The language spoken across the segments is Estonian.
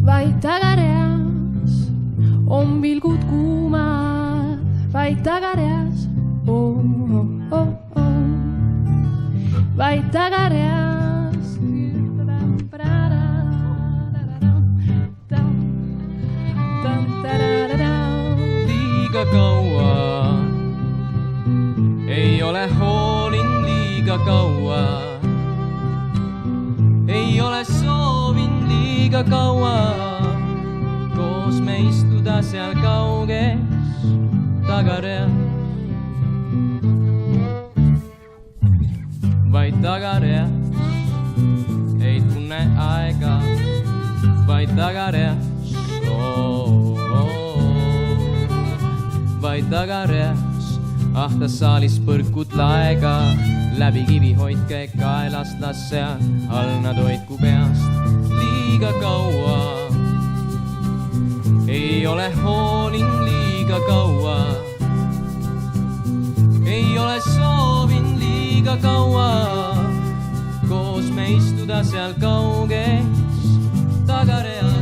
Vaid tagareas on pilgud kuumad, vaid tagareas, vaid tagareas. Liiga kaua ei ole hoolin, liiga kaua ei ole soovin, liiga kaua koos me istuda seal kauges tagareas. Vaid tagareas ei tunne aega, vaid tagareas, vaid tagareas ahtas saalis põrkud laega, läbi kivi hoidke kaelast, las seal all nad hoidku peast. Liiga kaua ei ole hoolin, liiga kaua ei ole soovin, liiga kaua koos me istuda seal kauges tagareas.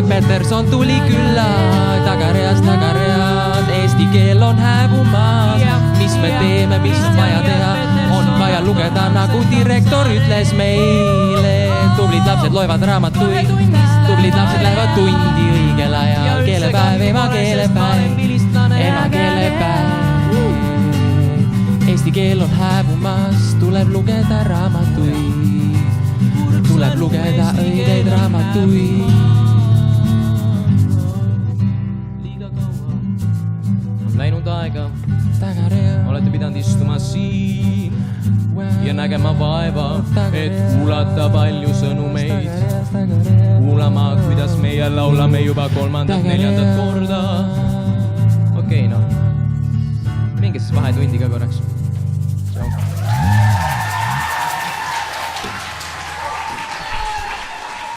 Peterson tuli külla, tagareas, eesti keel on hääbumas. Mis me teeme, mis on vaja teha, on vaja lugeda, nagu direktor ütles meile. Tublid lapsed loevad raamatuid, tublid lapsed lähevad tundi õigel ajal. Keelepäev, emakeelepäev. Eesti keel on hääbumas, tuleb lugeda raamatuid, tuleb lugeda õigeid raamatuid. Läinud aega, olete pidanud istuma siin ja nägema vaeva, et kuulata palju sõnumeid. Kuulama, kuidas meie laulame juba 3.-4. korda. Okei, noh, minge siis vahetundi ka korraks.